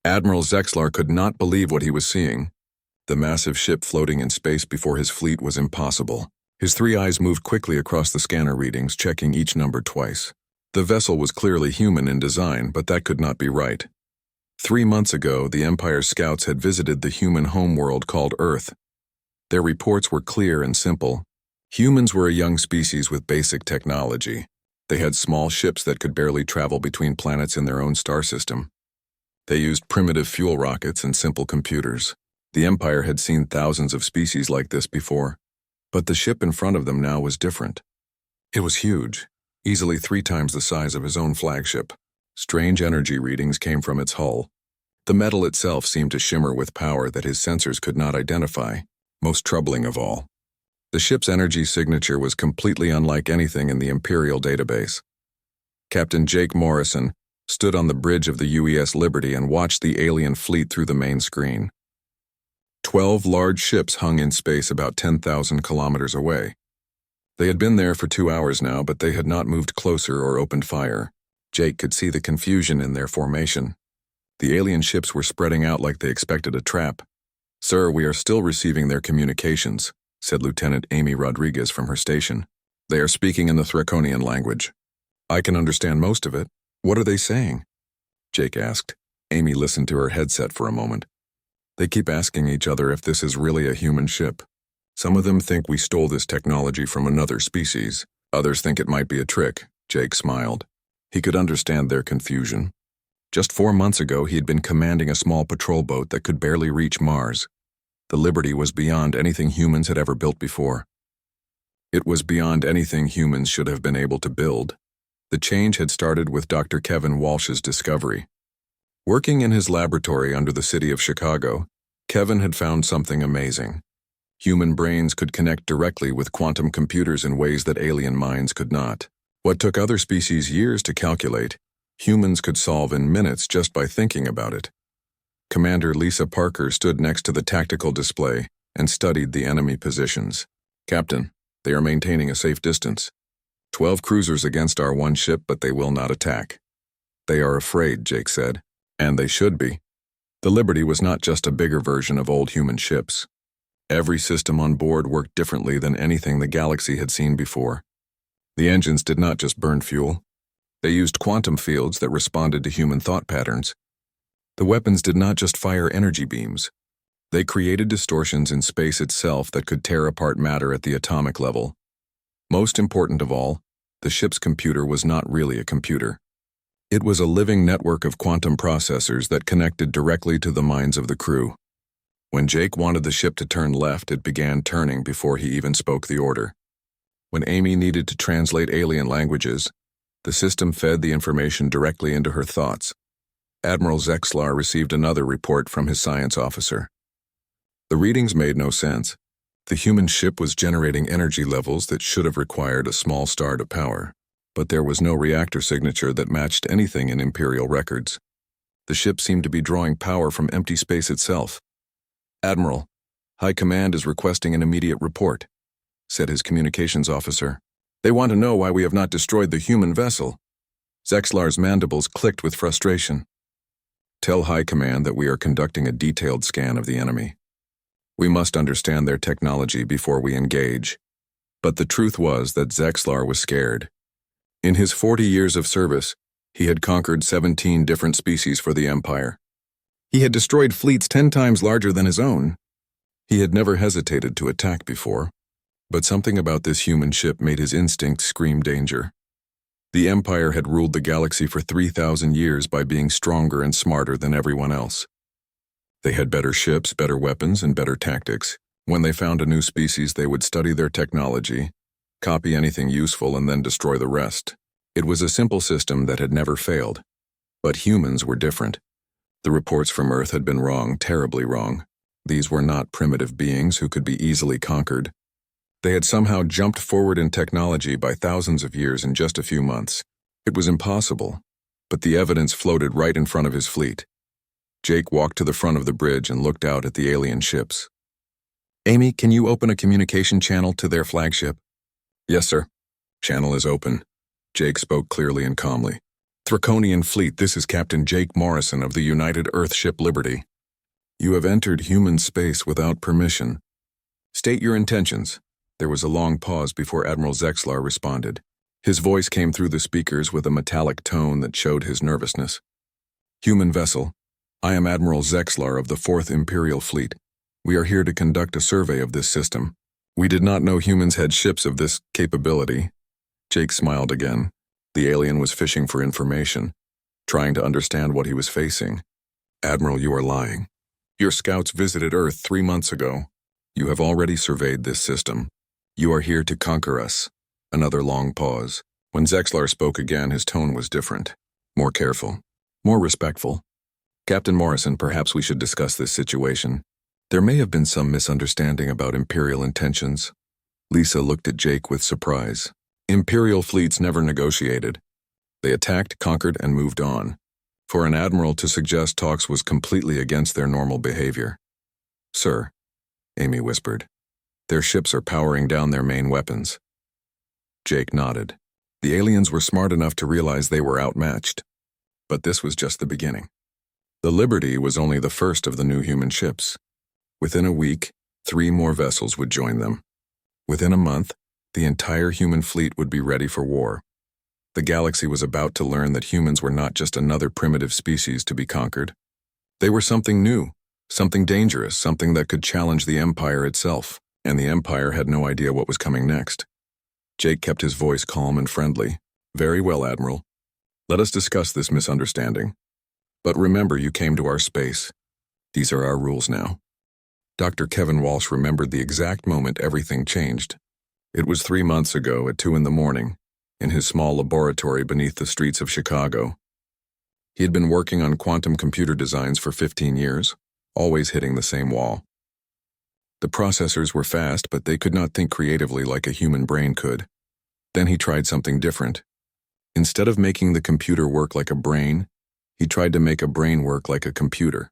Admiral Zexlar could not believe what he was seeing. The massive ship floating in space before his fleet was impossible. His three eyes moved quickly across the scanner readings, checking each number twice. The vessel was clearly human in design, but that could not be right. 3 months ago, the Empire's scouts had visited the human homeworld called Earth. Their reports were clear and simple. Humans were a young species with basic technology. They had small ships that could barely travel between planets in their own star system. They used primitive fuel rockets and simple computers. The Empire had seen thousands of species like this before, but the ship in front of them now was different. It was huge, easily 3 times the size of his own flagship. Strange energy readings came from its hull. The metal itself seemed to shimmer with power that his sensors could not identify. Most troubling of all, the ship's energy signature was completely unlike anything in the Imperial database. Captain Jake Morrison stood on the bridge of the UES Liberty and watched the alien fleet through the main screen. 12 large ships hung in space about 10,000 kilometers away. They had been there for 2 hours now, but they had not moved closer or opened fire. Jake could see the confusion in their formation. The alien ships were spreading out like they expected a trap. "Sir, we are still receiving their communications," said Lieutenant Amy Rodriguez from her station. "They are speaking in the Thraconian language. I can understand most of it. What are they saying?" Jake asked. Amy listened to her headset for a moment. "They keep asking each other if this is really a human ship. Some of them think we stole this technology from another species. Others think it might be a trick." Jake smiled. He could understand their confusion. Just 4 months ago, he had been commanding a small patrol boat that could barely reach Mars. The Liberty was beyond anything humans had ever built before. It was beyond anything humans should have been able to build. The change had started with Dr. Kevin Walsh's discovery. Working in his laboratory under the city of Chicago, Kevin had found something amazing. Human brains could connect directly with quantum computers in ways that alien minds could not. What took other species years to calculate, humans could solve in minutes just by thinking about it. Commander Lisa Parker stood next to the tactical display and studied the enemy positions. "Captain, they are maintaining a safe distance. 12 cruisers against our one ship, but they will not attack." "They are afraid," Jake said. "And they should be." The Liberty was not just a bigger version of old human ships. Every system on board worked differently than anything the galaxy had seen before. The engines did not just burn fuel. They used quantum fields that responded to human thought patterns. The weapons did not just fire energy beams. They created distortions in space itself that could tear apart matter at the atomic level. Most important of all, the ship's computer was not really a computer. It was a living network of quantum processors that connected directly to the minds of the crew. When Jake wanted the ship to turn left, it began turning before he even spoke the order. When Amy needed to translate alien languages, the system fed the information directly into her thoughts. Admiral Zexlar received another report from his science officer. The readings made no sense. The human ship was generating energy levels that should have required a small star to power, but there was no reactor signature that matched anything in Imperial records. The ship seemed to be drawing power from empty space itself. "Admiral, High Command is requesting an immediate report," said his communications officer. "They want to know why we have not destroyed the human vessel." Zexlar's mandibles clicked with frustration. "Tell High Command that we are conducting a detailed scan of the enemy. We must understand their technology before we engage." But the truth was that Zexlar was scared. In his 40 years of service, he had conquered 17 different species for the Empire. He had destroyed fleets 10 times larger than his own. He had never hesitated to attack before, but something about this human ship made his instincts scream danger. The Empire had ruled the galaxy for 3,000 years by being stronger and smarter than everyone else. They had better ships, better weapons, and better tactics. When they found a new species, they would study their technology, copy anything useful, and then destroy the rest. It was a simple system that had never failed. But humans were different. The reports from Earth had been wrong, terribly wrong. These were not primitive beings who could be easily conquered. They had somehow jumped forward in technology by thousands of years in just a few months. It was impossible, but the evidence floated right in front of his fleet. Jake walked to the front of the bridge and looked out at the alien ships. "Amy, can you open a communication channel to their flagship?" "Yes, sir." "Channel is open." Jake spoke clearly and calmly. Draconian Fleet, this is Captain Jake Morrison of the United Earth ship Liberty. You have entered human space without permission. State your intentions. There was a long pause before Admiral Zexlar responded. His voice came through the speakers with a metallic tone that showed his nervousness. Human vessel, I am Admiral Zexlar of the 4th Imperial Fleet. We are here to conduct a survey of this system. We did not know humans had ships of this capability. Jake smiled again. The alien was fishing for information, trying to understand what he was facing. Admiral, you are lying. Your scouts visited Earth 3 months ago. You have already surveyed this system. You are here to conquer us. Another long pause. When Zexlar spoke again, his tone was different. More careful. More respectful. Captain Morrison, perhaps we should discuss this situation. There may have been some misunderstanding about Imperial intentions. Lisa looked at Jake with surprise. Imperial fleets never negotiated. They attacked, conquered, and moved on. For an admiral to suggest talks was completely against their normal behavior. Sir, Amy whispered, their ships are powering down their main weapons. Jake nodded. The aliens were smart enough to realize they were outmatched. But this was just the beginning. The Liberty was only the first of the new human ships. Within a week, 3 more vessels would join them. Within a month, the entire human fleet would be ready for war. The galaxy was about to learn that humans were not just another primitive species to be conquered. They were something new, something dangerous, something that could challenge the Empire itself, and the Empire had no idea what was coming next. Jake kept his voice calm and friendly. Very well, Admiral. Let us discuss this misunderstanding. But remember, you came to our space. These are our rules now. Dr. Kevin Walsh remembered the exact moment everything changed. It was 3 months ago at 2 a.m, in his small laboratory beneath the streets of Chicago. He had been working on quantum computer designs for 15 years, always hitting the same wall. The processors were fast, but they could not think creatively like a human brain could. Then he tried something different. Instead of making the computer work like a brain, he tried to make a brain work like a computer.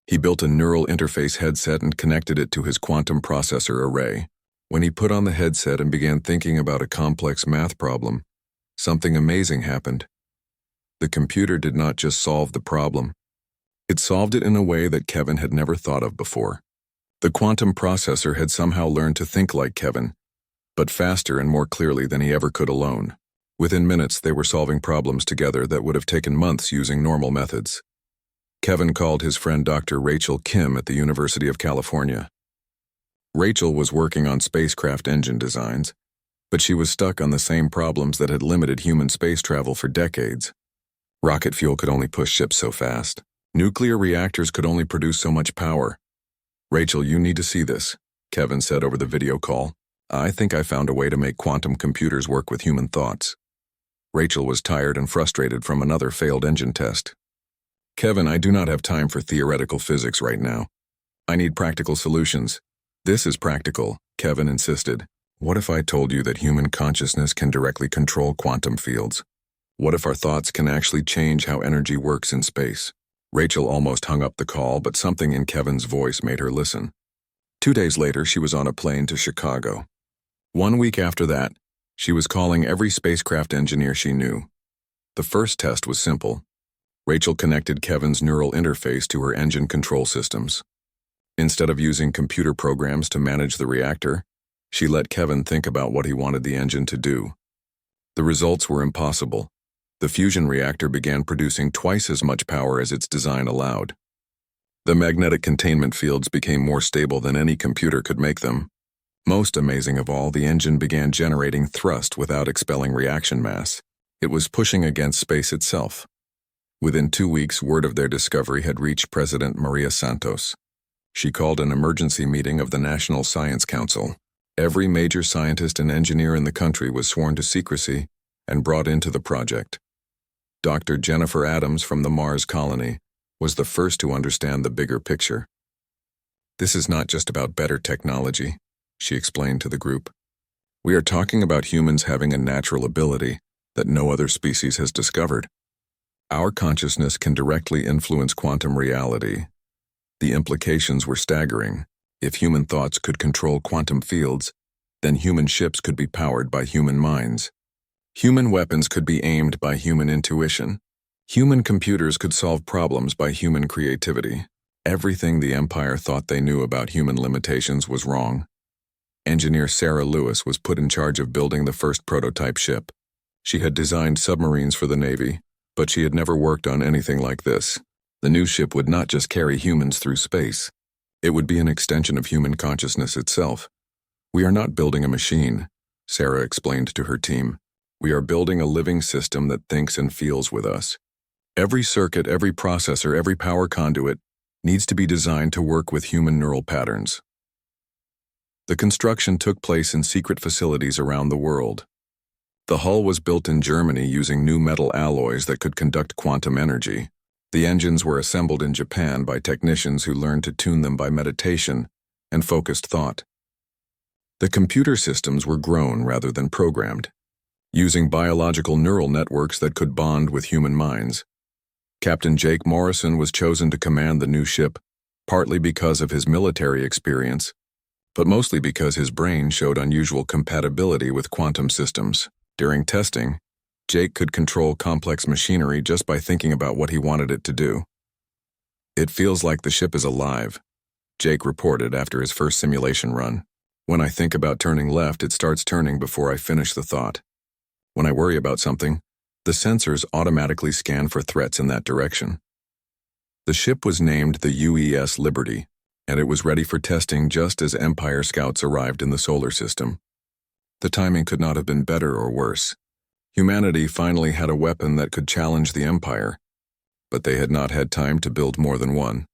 He built a neural interface headset and connected it to his quantum processor array. When he put on the headset and began thinking about a complex math problem, something amazing happened. The computer did not just solve the problem. It solved it in a way that Kevin had never thought of before. The quantum processor had somehow learned to think like Kevin, but faster and more clearly than he ever could alone. Within minutes, they were solving problems together that would have taken months using normal methods. Kevin called his friend Dr. Rachel Kim at the University of California. Rachel was working on spacecraft engine designs, but she was stuck on the same problems that had limited human space travel for decades. Rocket fuel could only push ships so fast. Nuclear reactors could only produce so much power. Rachel, you need to see this, Kevin said over the video call. I think I found a way to make quantum computers work with human thoughts. Rachel was tired and frustrated from another failed engine test. Kevin, I do not have time for theoretical physics right now. I need practical solutions. This is practical, Kevin insisted. What if I told you that human consciousness can directly control quantum fields? What if our thoughts can actually change how energy works in space? Rachel almost hung up the call, but something in Kevin's voice made her listen. 2 days later, she was on a plane to Chicago. 1 week after that, she was calling every spacecraft engineer she knew. The first test was simple. Rachel connected Kevin's neural interface to her engine control systems. Instead of using computer programs to manage the reactor, she let Kevin think about what he wanted the engine to do. The results were impossible. The fusion reactor began producing twice as much power as its design allowed. The magnetic containment fields became more stable than any computer could make them. Most amazing of all, the engine began generating thrust without expelling reaction mass. It was pushing against space itself. Within 2 weeks, word of their discovery had reached President Maria Santos. She called an emergency meeting of the National Science Council. Every major scientist and engineer in the country was sworn to secrecy and brought into the project. Dr. Jennifer Adams from the Mars colony was the first to understand the bigger picture. This is not just about better technology, she explained to the group. We are talking about humans having a natural ability that no other species has discovered. Our consciousness can directly influence quantum reality. The implications were staggering. If human thoughts could control quantum fields, then human ships could be powered by human minds. Human weapons could be aimed by human intuition. Human computers could solve problems by human creativity. Everything the Empire thought they knew about human limitations was wrong. Engineer Sarah Lewis was put in charge of building the first prototype ship. She had designed submarines for the Navy, but she had never worked on anything like this. The new ship would not just carry humans through space. It would be an extension of human consciousness itself. "We are not building a machine," Sarah explained to her team. "We are building a living system that thinks and feels with us. Every circuit, every processor, every power conduit needs to be designed to work with human neural patterns." The construction took place in secret facilities around the world. The hull was built in Germany using new metal alloys that could conduct quantum energy. The engines were assembled in Japan by technicians who learned to tune them by meditation and focused thought. The computer systems were grown rather than programmed, using biological neural networks that could bond with human minds. Captain Jake Morrison was chosen to command the new ship, partly because of his military experience, but mostly because his brain showed unusual compatibility with quantum systems. During testing, Jake could control complex machinery just by thinking about what he wanted it to do. "It feels like the ship is alive," Jake reported after his first simulation run. "When I think about turning left, it starts turning before I finish the thought. When I worry about something, the sensors automatically scan for threats in that direction." The ship was named the UES Liberty, and it was ready for testing just as Empire scouts arrived in the solar system. The timing could not have been better or worse. Humanity finally had a weapon that could challenge the Empire, but they had not had time to build more than one.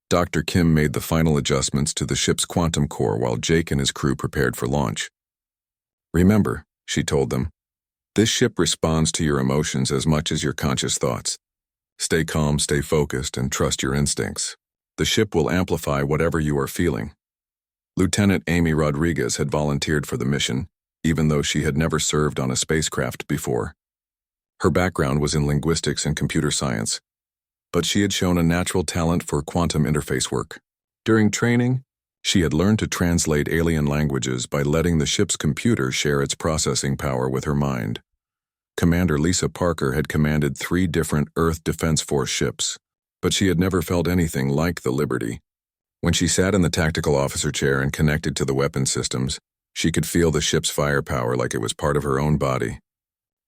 Dr. Kim made the final adjustments to the ship's quantum core while Jake and his crew prepared for launch. "Remember," she told them, "this ship responds to your emotions as much as your conscious thoughts. Stay calm, stay focused, and trust your instincts. The ship will amplify whatever you are feeling." Lieutenant Amy Rodriguez had volunteered for the mission, even though she had never served on a spacecraft before. Her background was in linguistics and computer science, but she had shown a natural talent for quantum interface work. During training, she had learned to translate alien languages by letting the ship's computer share its processing power with her mind. Commander Lisa Parker had commanded 3 different Earth Defense Force ships, but she had never felt anything like the Liberty. When she sat in the tactical officer chair and connected to the weapon systems, she could feel the ship's firepower like it was part of her own body.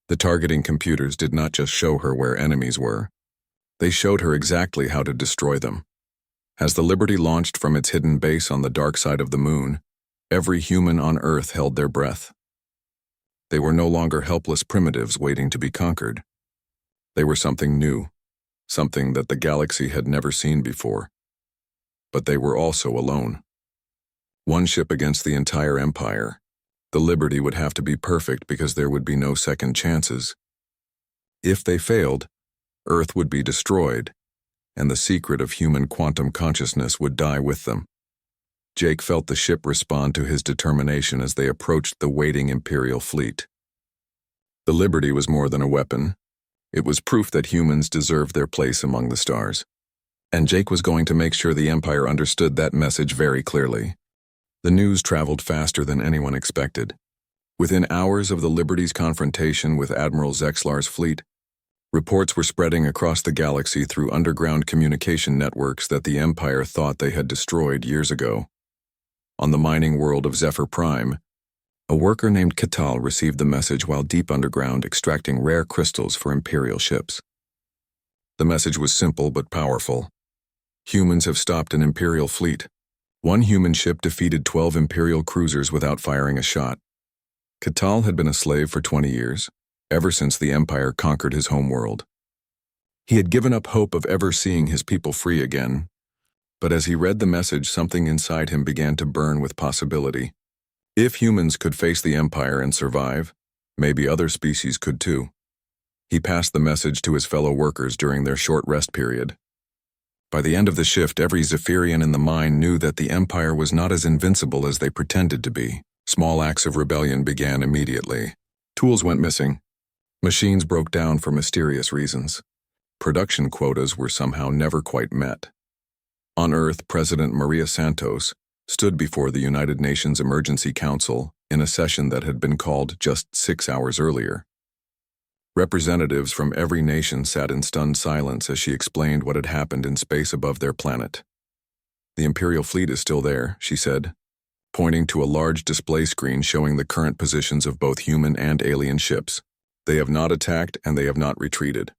The targeting computers did not just show her where enemies were. They showed her exactly how to destroy them. As the Liberty launched from its hidden base on the dark side of the moon, every human on Earth held their breath. They were no longer helpless primitives waiting to be conquered. They were something new, something that the galaxy had never seen before. But they were also alone. One ship against the entire Empire. The Liberty would have to be perfect because there would be no second chances. If they failed, Earth would be destroyed, and the secret of human quantum consciousness would die with them. Jake felt the ship respond to his determination as they approached the waiting Imperial fleet. The Liberty was more than a weapon. It was proof that humans deserved their place among the stars. And Jake was going to make sure the Empire understood that message very clearly. The news traveled faster than anyone expected. Within hours of the Liberty's confrontation with Admiral Zexlar's fleet, reports were spreading across the galaxy through underground communication networks that the Empire thought they had destroyed years ago. On the mining world of Zephyr Prime, a worker named Katal received the message while deep underground extracting rare crystals for Imperial ships. The message was simple but powerful. Humans have stopped an Imperial fleet. One human ship defeated 12 Imperial cruisers without firing a shot. Katal had been a slave for 20 years, ever since the Empire conquered his homeworld. He had given up hope of ever seeing his people free again, but as he read the message, something inside him began to burn with possibility. If humans could face the Empire and survive, maybe other species could too. He passed the message to his fellow workers during their short rest period. By the end of the shift, every Zephyrian in the mine knew that the Empire was not as invincible as they pretended to be. Small acts of rebellion began immediately. Tools went missing. Machines broke down for mysterious reasons. Production quotas were somehow never quite met. On Earth, President Maria Santos stood before the United Nations Emergency Council in a session that had been called just 6 hours earlier. Representatives from every nation sat in stunned silence as she explained what had happened in space above their planet. "The Imperial fleet is still there," she said, pointing to a large display screen showing the current positions of both human and alien ships. "They have not attacked and they have not retreated.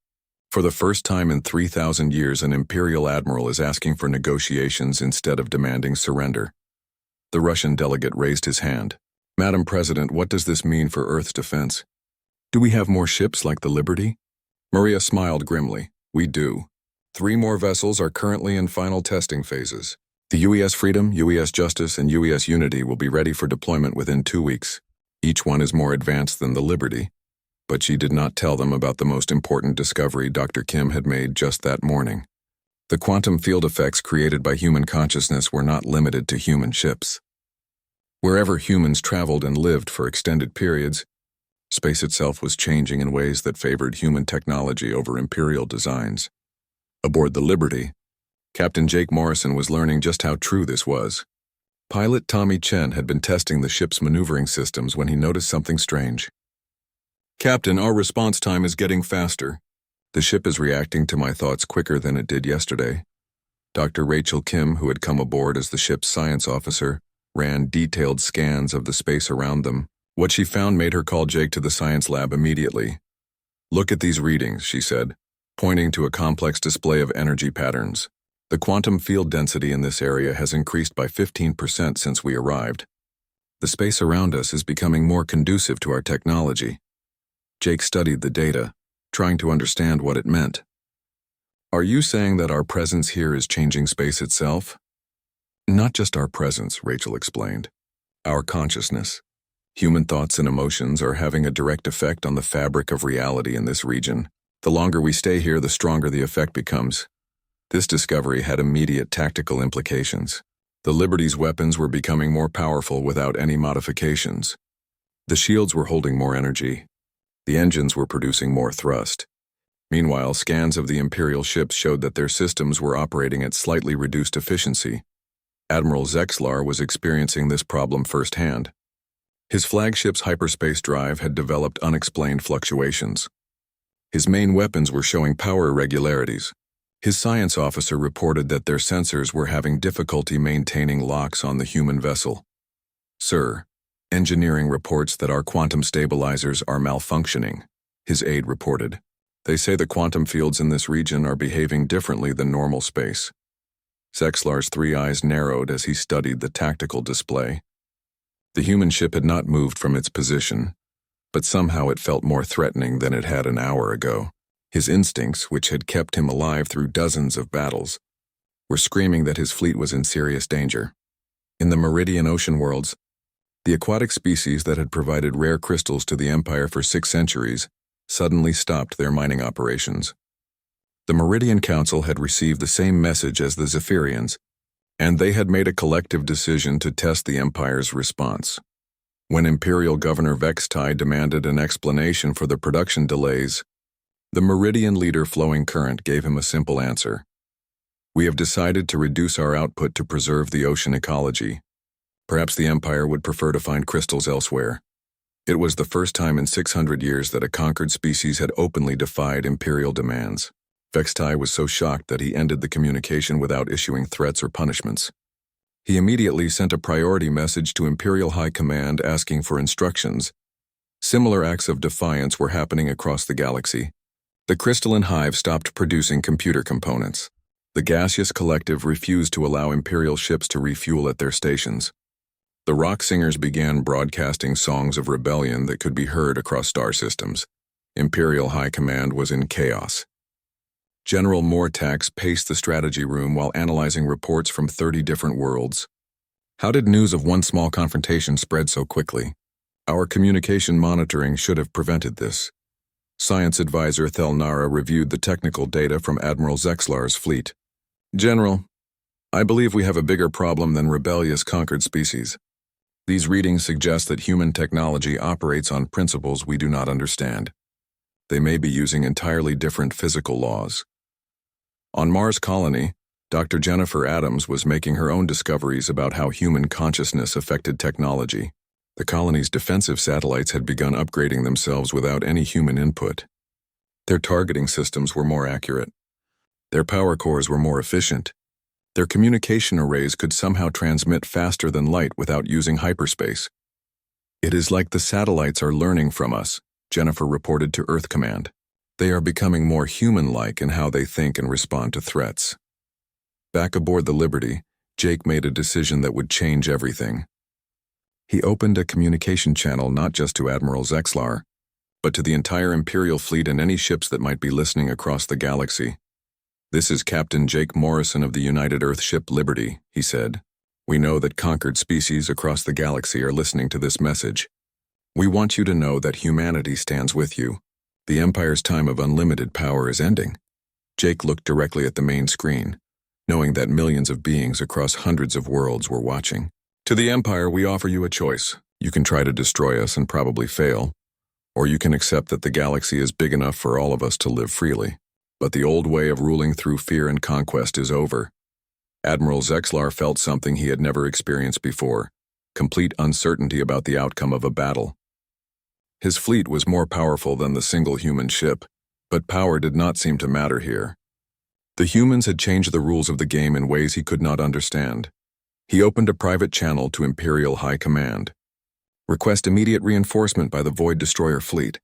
For the first time in 3,000 years, an Imperial admiral is asking for negotiations instead of demanding surrender." The Russian delegate raised his hand. "Madam President, what does this mean for Earth's defense? Do we have more ships like the Liberty?" Maria smiled grimly. "We do. 3 more vessels are currently in final testing phases. The UES Freedom, UES Justice, and UES Unity will be ready for deployment within 2 weeks. Each one is more advanced than the Liberty." But she did not tell them about the most important discovery Dr. Kim had made just that morning. The quantum field effects created by human consciousness were not limited to human ships. Wherever humans traveled and lived for extended periods, space itself was changing in ways that favored human technology over Imperial designs. Aboard the Liberty, Captain Jake Morrison was learning just how true this was. Pilot Tommy Chen had been testing the ship's maneuvering systems when he noticed something strange. "Captain, our response time is getting faster. The ship is reacting to my thoughts quicker than it did yesterday." Dr. Rachel Kim, who had come aboard as the ship's science officer, ran detailed scans of the space around them. What she found made her call Jake to the science lab immediately. "Look at these readings," she said, pointing to a complex display of energy patterns. "The quantum field density in this area has increased by 15% since we arrived. The space around us is becoming more conducive to our technology." Jake studied the data, trying to understand what it meant. "Are you saying that our presence here is changing space itself?" "Not just our presence," Rachel explained. "Our consciousness. Human thoughts and emotions are having a direct effect on the fabric of reality in this region. The longer we stay here, the stronger the effect becomes." This discovery had immediate tactical implications. The Liberty's weapons were becoming more powerful without any modifications. The shields were holding more energy. The engines were producing more thrust. Meanwhile, scans of the Imperial ships showed that their systems were operating at slightly reduced efficiency. Admiral Zexlar was experiencing this problem firsthand. His flagship's hyperspace drive had developed unexplained fluctuations. His main weapons were showing power irregularities. His science officer reported that their sensors were having difficulty maintaining locks on the human vessel. "Sir, engineering reports that our quantum stabilizers are malfunctioning," his aide reported. "They say the quantum fields in this region are behaving differently than normal space." Zexlar's 3 eyes narrowed as he studied the tactical display. The human ship had not moved from its position, but somehow it felt more threatening than it had an hour ago. His instincts, which had kept him alive through dozens of battles, were screaming that his fleet was in serious danger. In the Meridian Ocean worlds, the aquatic species that had provided rare crystals to the Empire for 6 centuries suddenly stopped their mining operations. The Meridian Council had received the same message as the Zephyrians, and they had made a collective decision to test the Empire's response. When Imperial Governor Vextai demanded an explanation for the production delays, the Meridian leader Flowing Current gave him a simple answer. "We have decided to reduce our output to preserve the ocean ecology. Perhaps the Empire would prefer to find crystals elsewhere." It was the first time in 600 years that a conquered species had openly defied Imperial demands. Vextai was so shocked that he ended the communication without issuing threats or punishments. He immediately sent a priority message to Imperial High Command asking for instructions. Similar acts of defiance were happening across the galaxy. The crystalline hive stopped producing computer components. The gaseous collective refused to allow Imperial ships to refuel at their stations. The rock singers began broadcasting songs of rebellion that could be heard across star systems. Imperial High Command was in chaos. General Mortax paced the strategy room while analyzing reports from 30 different worlds. How did news of one small confrontation spread so quickly? Our communication monitoring should have prevented this. Science advisor Thelnara reviewed the technical data from Admiral Zexlar's fleet. "General, I believe we have a bigger problem than rebellious conquered species. These readings suggest that human technology operates on principles we do not understand. They may be using entirely different physical laws." On Mars Colony, Dr. Jennifer Adams was making her own discoveries about how human consciousness affected technology. The colony's defensive satellites had begun upgrading themselves without any human input. Their targeting systems were more accurate. Their power cores were more efficient. Their communication arrays could somehow transmit faster than light without using hyperspace. "It is like the satellites are learning from us," Jennifer reported to Earth Command. "They are becoming more human-like in how they think and respond to threats." Back aboard the Liberty, Jake made a decision that would change everything. He opened a communication channel not just to Admiral Zexlar, but to the entire Imperial fleet and any ships that might be listening across the galaxy. "This is Captain Jake Morrison of the United Earth ship Liberty," he said. "We know that conquered species across the galaxy are listening to this message. We want you to know that humanity stands with you. The Empire's time of unlimited power is ending." Jake looked directly at the main screen, knowing that millions of beings across hundreds of worlds were watching. "To the Empire, we offer you a choice. You can try to destroy us and probably fail, or you can accept that the galaxy is big enough for all of us to live freely. But the old way of ruling through fear and conquest is over." Admiral Zexlar felt something he had never experienced before: complete uncertainty about the outcome of a battle. His fleet was more powerful than the single human ship, but power did not seem to matter here. The humans had changed the rules of the game in ways he could not understand. He opened a private channel to Imperial High Command. "Request immediate reinforcement by the Void Destroyer fleet.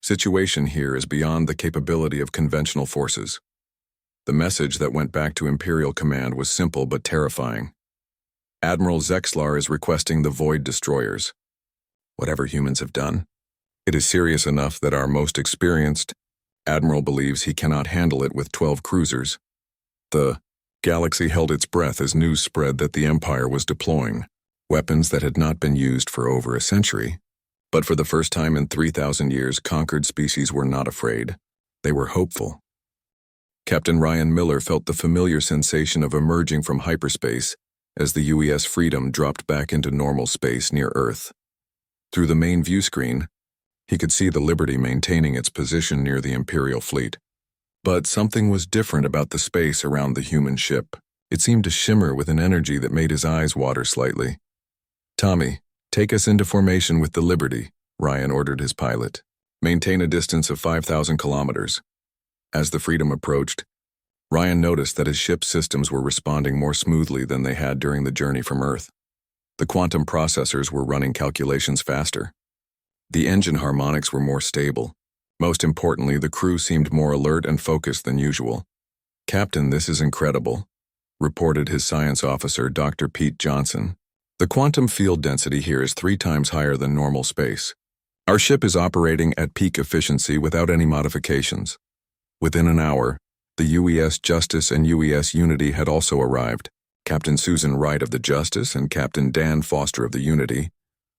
Situation here is beyond the capability of conventional forces." The message that went back to Imperial Command was simple but terrifying. "Admiral Zexlar is requesting the Void Destroyers. Whatever humans have done, it is serious enough that our most experienced Admiral believes he cannot handle it with 12 cruisers." The galaxy held its breath as news spread that the Empire was deploying weapons that had not been used for over a century. But for the first time in 3,000 years, conquered species were not afraid. They were hopeful. Captain Ryan Miller felt the familiar sensation of emerging from hyperspace as the UES Freedom dropped back into normal space near Earth. Through the main view screen, he could see the Liberty maintaining its position near the Imperial fleet. But something was different about the space around the human ship. It seemed to shimmer with an energy that made his eyes water slightly. "Tommy, take us into formation with the Liberty," Ryan ordered his pilot. "Maintain a distance of 5,000 kilometers." As the Freedom approached, Ryan noticed that his ship's systems were responding more smoothly than they had during the journey from Earth. The quantum processors were running calculations faster. The engine harmonics were more stable. Most importantly, the crew seemed more alert and focused than usual. "Captain, this is incredible," reported his science officer, Dr. Pete Johnson. "The quantum field density here is 3 times higher than normal space. Our ship is operating at peak efficiency without any modifications." Within an hour, the UES Justice and UES Unity had also arrived. Captain Susan Wright of the Justice and Captain Dan Foster of the Unity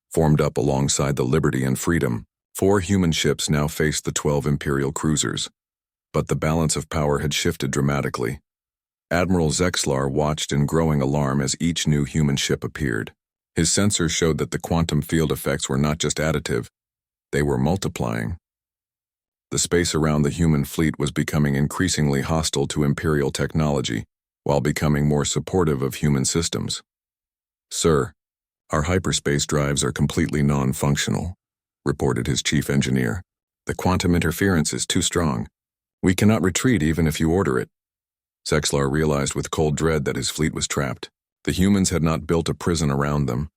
formed up alongside the Liberty and Freedom. 4 human ships now faced the 12 Imperial cruisers. But the balance of power had shifted dramatically. Admiral Zexlar watched in growing alarm as each new human ship appeared. His sensors showed that the quantum field effects were not just additive, they were multiplying. The space around the human fleet was becoming increasingly hostile to Imperial technology, while becoming more supportive of human systems. "Sir, our hyperspace drives are completely non-functional," reported his chief engineer. "The quantum interference is too strong. We cannot retreat even if you order it." Zexlar realized with cold dread that his fleet was trapped. The humans had not built a prison around them,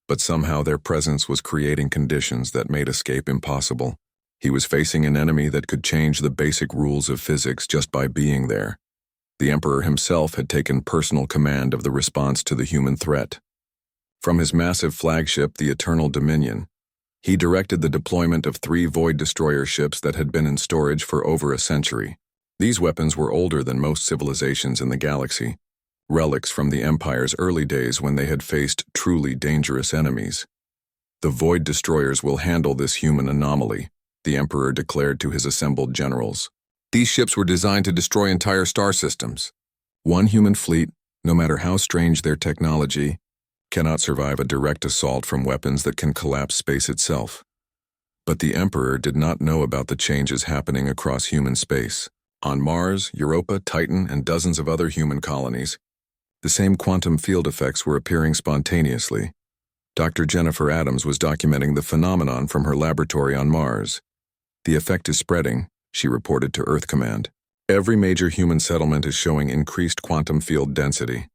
but somehow their presence was creating conditions that made escape impossible. He was facing an enemy that could change the basic rules of physics just by being there. The Emperor himself had taken personal command of the response to the human threat. From his massive flagship, the Eternal Dominion, he directed the deployment of 3 Void Destroyer ships that had been in storage for over a century. These weapons were older than most civilizations in the galaxy, relics from the Empire's early days when they had faced truly dangerous enemies. "The Void Destroyers will handle this human anomaly," the Emperor declared to his assembled generals. "These ships were designed to destroy entire star systems. One human fleet, no matter how strange their technology, cannot survive a direct assault from weapons that can collapse space itself." But the Emperor did not know about the changes happening across human space. On Mars, Europa, Titan, and dozens of other human colonies, the same quantum field effects were appearing spontaneously. Dr. Jennifer Adams was documenting the phenomenon from her laboratory on Mars. "The effect is spreading, she reported to Earth Command. Every major human settlement is showing increased quantum field density.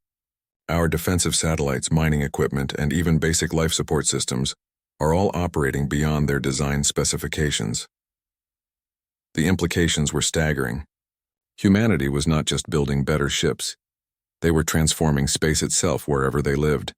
Our defensive satellites, mining equipment, and even basic life support systems are all operating beyond their design specifications. The implications were staggering. Humanity was not just building better ships. They were transforming space itself wherever they lived.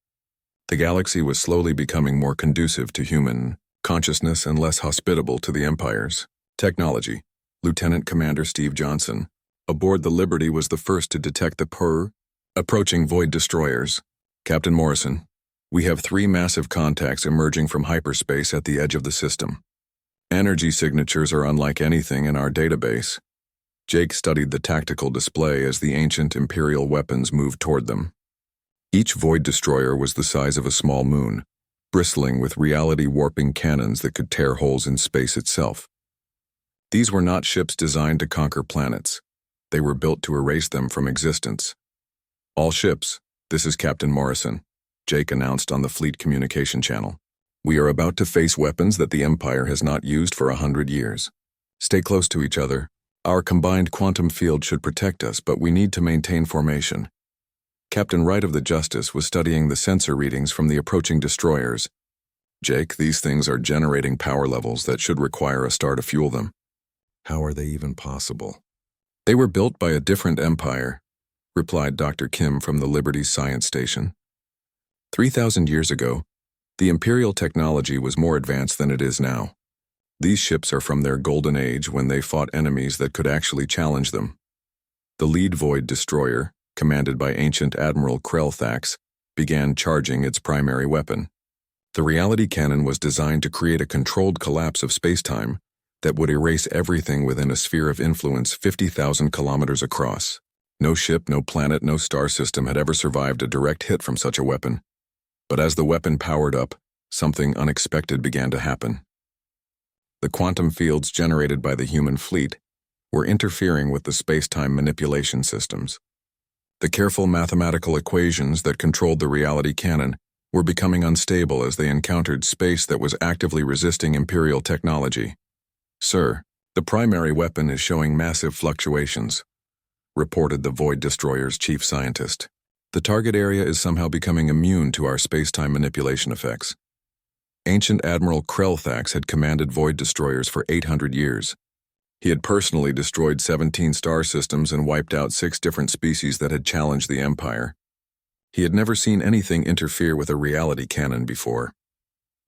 The galaxy was slowly becoming more conducive to human consciousness and less hospitable to the Empire's technology. Lieutenant Commander Steve Johnson, aboard the Liberty, was the first to detect the approaching void destroyers. Captain Morrison, we have 3 massive contacts emerging from hyperspace at the edge of the system. Energy signatures are unlike anything in our database. Jake studied the tactical display as the ancient Imperial weapons moved toward them. Each void destroyer was the size of a small moon, bristling with reality-warping cannons that could tear holes in space itself. These were not ships designed to conquer planets. They were built to erase them from existence. All ships, this is Captain Morrison, Jake announced on the fleet communication channel. We are about to face weapons that the Empire has not used for 100 years. Stay close to each other. Our combined quantum field should protect us, but we need to maintain formation. Captain Wright of the Justice was studying the sensor readings from the approaching destroyers. Jake, these things are generating power levels that should require a star to fuel them. How are they even possible? They were built by a different empire, replied Dr. Kim from the Liberty's science station. 3,000 years ago, the Imperial technology was more advanced than it is now. These ships are from their golden age when they fought enemies that could actually challenge them. The lead void destroyer, commanded by ancient Admiral Krellthax, began charging its primary weapon. The reality cannon was designed to create a controlled collapse of spacetime that would erase everything within a sphere of influence 50,000 kilometers across. No ship, no planet, no star system had ever survived a direct hit from such a weapon. But as the weapon powered up, something unexpected began to happen. The quantum fields generated by the human fleet were interfering with the space-time manipulation systems. The careful mathematical equations that controlled the reality cannon were becoming unstable as they encountered space that was actively resisting Imperial technology. Sir, the primary weapon is showing massive fluctuations, reported the Void Destroyer's chief scientist. The target area is somehow becoming immune to our space-time manipulation effects. Ancient Admiral Krellthax had commanded Void Destroyers for 800 years. He had personally destroyed 17 star systems and wiped out 6 different species that had challenged the Empire. He had never seen anything interfere with a reality cannon before.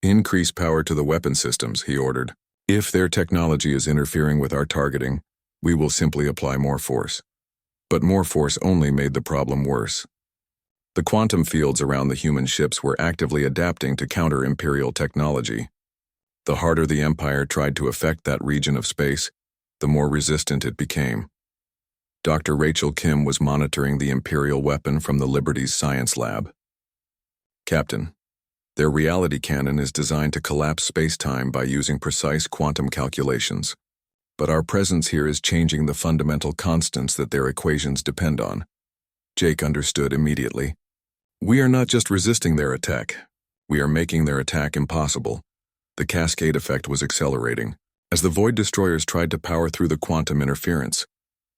Increase power to the weapon systems, he ordered. If their technology is interfering with our targeting, we will simply apply more force. But more force only made the problem worse. The quantum fields around the human ships were actively adapting to counter Imperial technology. The harder the Empire tried to affect that region of space, the more resistant it became. Dr. Rachel Kim was monitoring the Imperial weapon from the Liberty's science lab. Captain, their reality cannon is designed to collapse space-time by using precise quantum calculations. But our presence here is changing the fundamental constants that their equations depend on. Jake understood immediately. We are not just resisting their attack. We are making their attack impossible. The cascade effect was accelerating. As the Void Destroyers tried to power through the quantum interference,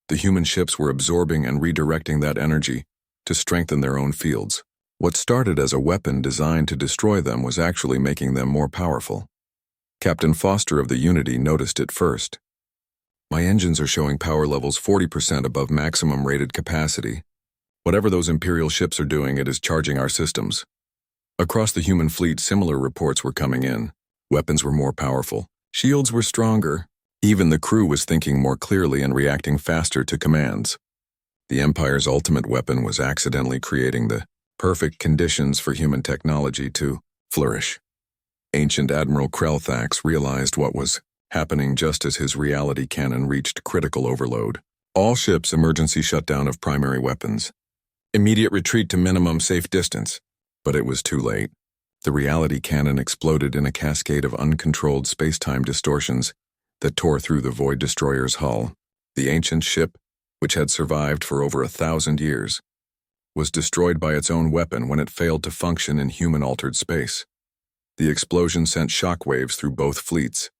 the human ships were absorbing and redirecting that energy to strengthen their own fields. What started as a weapon designed to destroy them was actually making them more powerful. Captain Foster of the Unity noticed it first. My engines are showing power levels 40% above maximum rated capacity. Whatever those Imperial ships are doing, it is charging our systems. Across the human fleet, similar reports were coming in. Weapons were more powerful. Shields were stronger. Even the crew was thinking more clearly and reacting faster to commands. The Empire's ultimate weapon was accidentally creating the perfect conditions for human technology to flourish. Ancient Admiral Krellthax realized what was happening just as his reality cannon reached critical overload. All ships, emergency shutdown of primary weapons. Immediate retreat to minimum safe distance. But it was too late. The reality cannon exploded in a cascade of uncontrolled space-time distortions that tore through the Void Destroyer's hull. The ancient ship, which had survived for over 1,000 years, was destroyed by its own weapon when it failed to function in human-altered space. The explosion sent shockwaves through both fleets,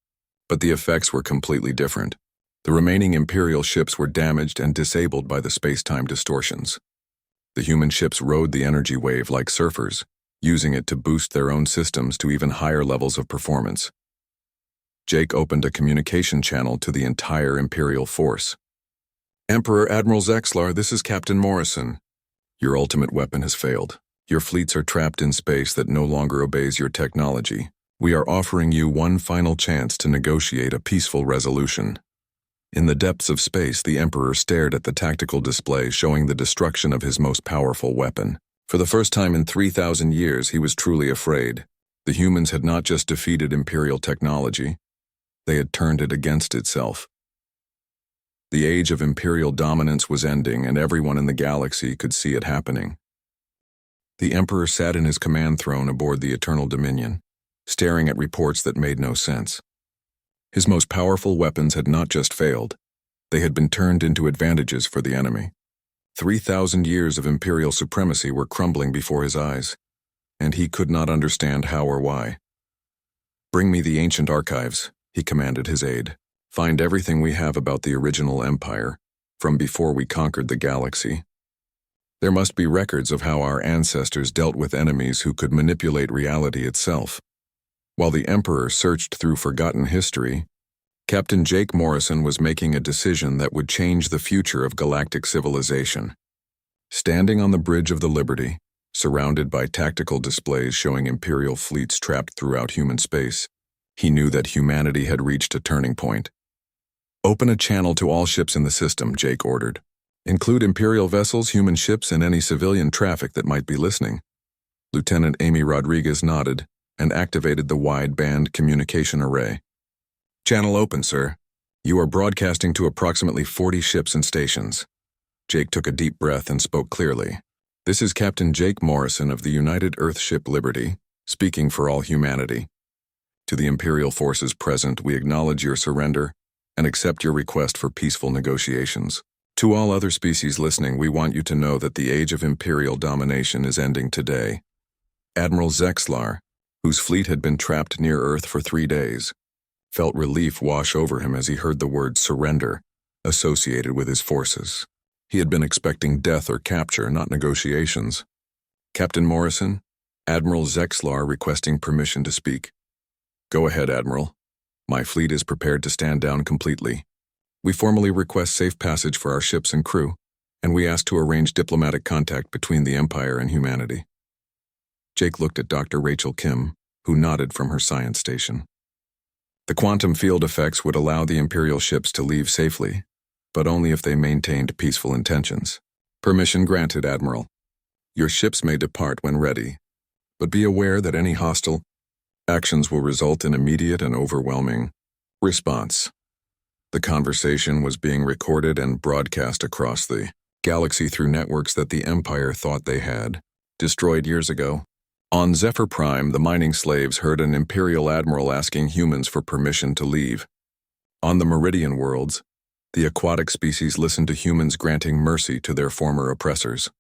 but the effects were completely different. The remaining Imperial ships were damaged and disabled by the space-time distortions. The human ships rode the energy wave like surfers, using it to boost their own systems to even higher levels of performance. Jake opened a communication channel to the entire Imperial force. "Emperor Admiral Zexlar, this is Captain Morrison. Your ultimate weapon has failed. Your fleets are trapped in space that no longer obeys your technology. We are offering you one final chance to negotiate a peaceful resolution." In the depths of space, the Emperor stared at the tactical display showing the destruction of his most powerful weapon. For the first time in 3,000 years, he was truly afraid. The humans had not just defeated Imperial technology, they had turned it against itself. The age of Imperial dominance was ending, and everyone in the galaxy could see it happening. The Emperor sat in his command throne aboard the Eternal Dominion, staring at reports that made no sense. His most powerful weapons had not just failed, they had been turned into advantages for the enemy. 3,000 years of Imperial supremacy were crumbling before his eyes, and he could not understand how or why. "Bring me the ancient archives," he commanded his aide. "Find everything we have about the original empire, from before we conquered the galaxy. There must be records of how our ancestors dealt with enemies who could manipulate reality itself." While the Emperor searched through forgotten history, Captain Jake Morrison was making a decision that would change the future of galactic civilization. Standing on the bridge of the Liberty, surrounded by tactical displays showing Imperial fleets trapped throughout human space, he knew that humanity had reached a turning point. "Open a channel to all ships in the system," Jake ordered. "Include Imperial vessels, human ships, and any civilian traffic that might be listening." Lieutenant Amy Rodriguez nodded and activated the wide-band communication array. "Channel open, sir. You are broadcasting to approximately 40 ships and stations." Jake took a deep breath and spoke clearly. "This is Captain Jake Morrison of the United Earthship Liberty, speaking for all humanity. To the Imperial forces present, we acknowledge your surrender and accept your request for peaceful negotiations. To all other species listening, we want you to know that the age of Imperial domination is ending today." Admiral Zexlar, whose fleet had been trapped near Earth for 3 days, felt relief wash over him as he heard the word surrender associated with his forces. He had been expecting death or capture, not negotiations. "Captain Morrison, Admiral Zexlar requesting permission to speak." "Go ahead, Admiral. My fleet is prepared to stand down completely. We formally request safe passage for our ships and crew, and we ask to arrange diplomatic contact between the Empire and humanity." Jake looked at Dr. Rachel Kim, who nodded from her science station. "The quantum field effects would allow the Imperial ships to leave safely, but only if they maintained peaceful intentions." "Permission granted, Admiral. Your ships may depart when ready, but be aware that any hostile actions will result in immediate and overwhelming response." The conversation was being recorded and broadcast across the galaxy through networks that the Empire thought they had destroyed years ago. On Zephyr Prime, the mining slaves heard an Imperial admiral asking humans for permission to leave. On the Meridian worlds, the aquatic species listened to humans granting mercy to their former oppressors.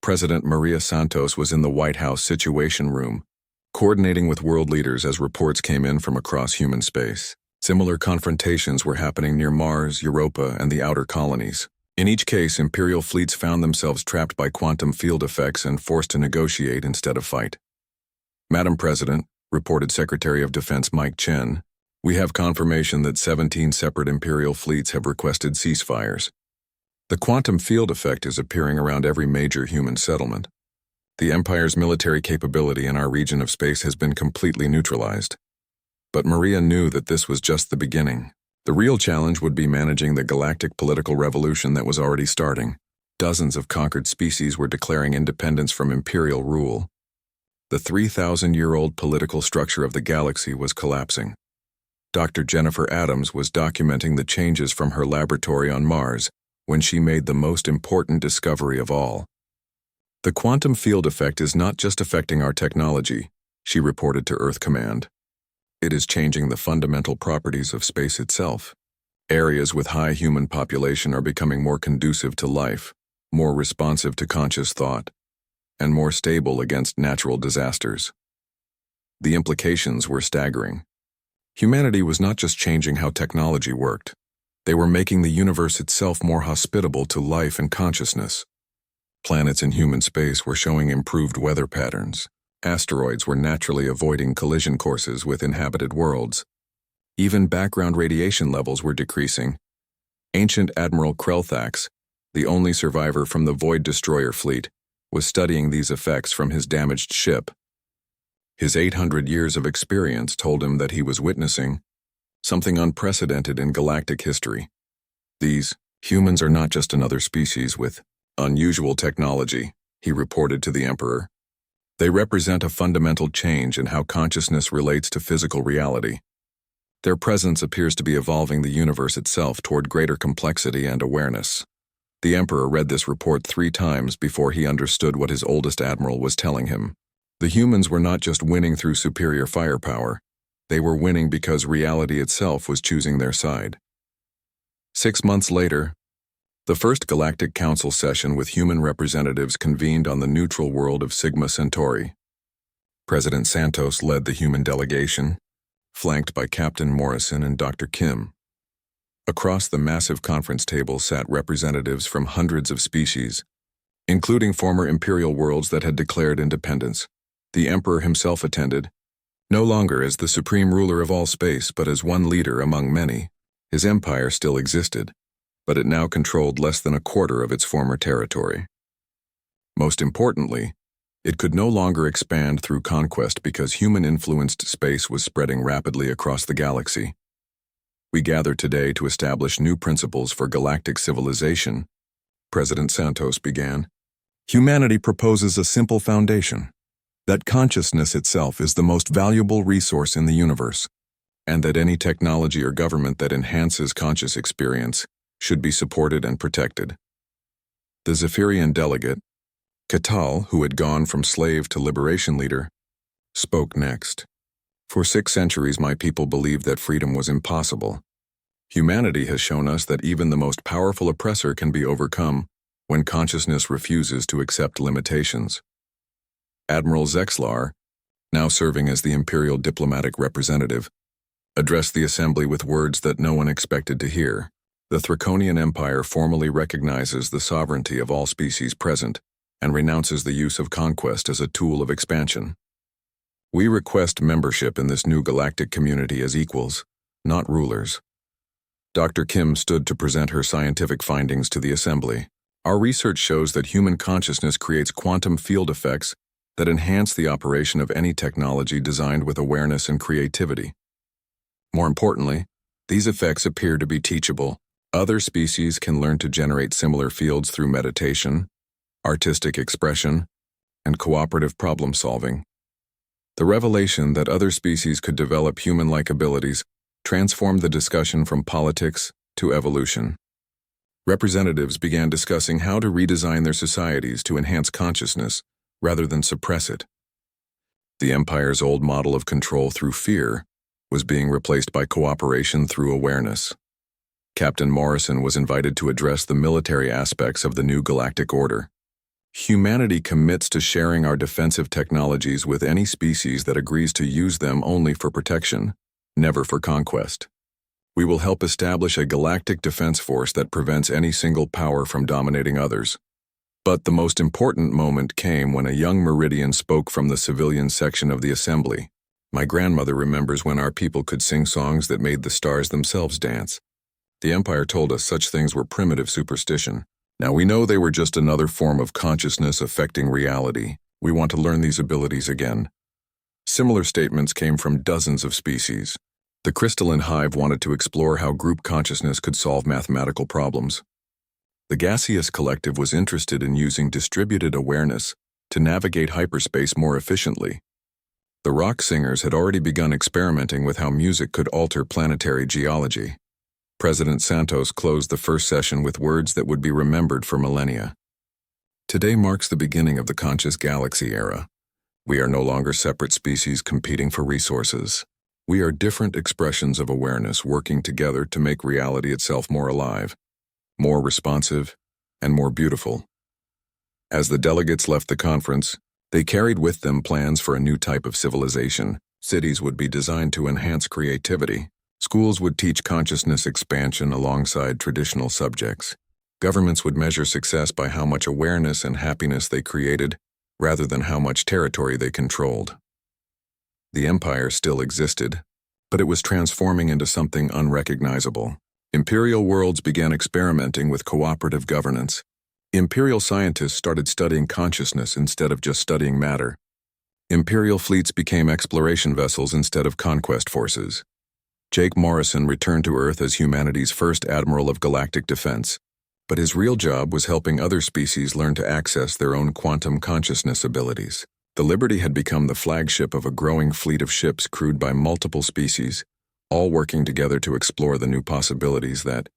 President Maria Santos was in the White House Situation Room, coordinating with world leaders as reports came in from across human space. Similar confrontations were happening near Mars, Europa, and the outer colonies. In each case, Imperial fleets found themselves trapped by quantum field effects and forced to negotiate instead of fight. "Madam President," reported Secretary of Defense Mike Chen, "we have confirmation that 17 separate Imperial fleets have requested ceasefires. The quantum field effect is appearing around every major human settlement. The Empire's military capability in our region of space has been completely neutralized." But Maria knew that this was just the beginning. The real challenge would be managing the galactic political revolution that was already starting. Dozens of conquered species were declaring independence from Imperial rule. The 3,000-year-old political structure of the galaxy was collapsing. Dr. Jennifer Adams was documenting the changes from her laboratory on Mars when she made the most important discovery of all. "The quantum field effect is not just affecting our technology," she reported to Earth Command. "It is changing the fundamental properties of space itself. Areas with high human population are becoming more conducive to life, more responsive to conscious thought, and more stable against natural disasters." The implications were staggering. Humanity was not just changing how technology worked, They were making the universe itself more hospitable to life and consciousness. Planets in human space were showing improved weather patterns. Asteroids were naturally avoiding collision courses with inhabited worlds. Even background radiation levels were decreasing. Ancient Admiral Krelthax, the only survivor from the Void Destroyer fleet, was studying these effects from his damaged ship. His 800 years of experience told him that he was witnessing something unprecedented in galactic history. These humans are not just another species with unusual technology, he reported to the Emperor. They represent a fundamental change in how consciousness relates to physical reality. Their presence appears to be evolving the universe itself toward greater complexity and awareness. The Emperor read this report 3 times before he understood what his oldest admiral was telling him. The humans were not just winning through superior firepower. They were winning because reality itself was choosing their side. 6 months later, the first Galactic Council session with human representatives convened on the neutral world of Sigma Centauri. President Santos led the human delegation, flanked by Captain Morrison and Dr. Kim. Across the massive conference table sat representatives from hundreds of species, including former imperial worlds that had declared independence. The Emperor himself attended, no longer as the supreme ruler of all space, but as one leader among many. His empire still existed, but it now controlled less than a quarter of its former territory. Most importantly, it could no longer expand through conquest because human-influenced space was spreading rapidly across the galaxy. We gather today to establish new principles for galactic civilization, President Santos began. Humanity proposes a simple foundation, that consciousness itself is the most valuable resource in the universe, and that any technology or government that enhances conscious experience should be supported and protected. The Zephyrian delegate, Catal, who had gone from slave to liberation leader, spoke next. For 6 centuries my people believed that freedom was impossible. Humanity has shown us that even the most powerful oppressor can be overcome when consciousness refuses to accept limitations. Admiral Zexlar, now serving as the imperial diplomatic representative, addressed the assembly with words that no one expected to hear. The Thraconian Empire formally recognizes the sovereignty of all species present and renounces the use of conquest as a tool of expansion. We request membership in this new galactic community as equals, not rulers. Dr. Kim stood to present her scientific findings to the assembly. Our research shows that human consciousness creates quantum field effects that enhance the operation of any technology designed with awareness and creativity. More importantly, these effects appear to be teachable. Other species can learn to generate similar fields through meditation, artistic expression, and cooperative problem-solving. The revelation that other species could develop human-like abilities transformed the discussion from politics to evolution. Representatives began discussing how to redesign their societies to enhance consciousness rather than suppress it. The Empire's old model of control through fear was being replaced by cooperation through awareness. Captain Morrison was invited to address the military aspects of the new galactic order. Humanity commits to sharing our defensive technologies with any species that agrees to use them only for protection, never for conquest. We will help establish a galactic defense force that prevents any single power from dominating others. But the most important moment came when a young Meridian spoke from the civilian section of the assembly. My grandmother remembers when our people could sing songs that made the stars themselves dance. The Empire told us such things were primitive superstition. Now we know they were just another form of consciousness affecting reality. We want to learn these abilities again. Similar statements came from dozens of species. The crystalline hive wanted to explore how group consciousness could solve mathematical problems. The gaseous collective was interested in using distributed awareness to navigate hyperspace more efficiently. The rock singers had already begun experimenting with how music could alter planetary geology. President Santos closed the first session with words that would be remembered for millennia. Today marks the beginning of the conscious galaxy era. We are no longer separate species competing for resources. We are different expressions of awareness working together to make reality itself more alive, more responsive, and more beautiful. As the delegates left the conference, they carried with them plans for a new type of civilization. Cities would be designed to enhance creativity, Schools would teach consciousness expansion alongside traditional subjects. Governments would measure success by how much awareness and happiness they created, rather than how much territory they controlled. The empire still existed, but it was transforming into something unrecognizable. Imperial worlds began experimenting with cooperative governance. Imperial scientists started studying consciousness instead of just studying matter. Imperial fleets became exploration vessels instead of conquest forces. Jake Morrison returned to Earth as humanity's first admiral of galactic defense, but his real job was helping other species learn to access their own quantum consciousness abilities. The Liberty had become the flagship of a growing fleet of ships crewed by multiple species, all working together to explore the new possibilities that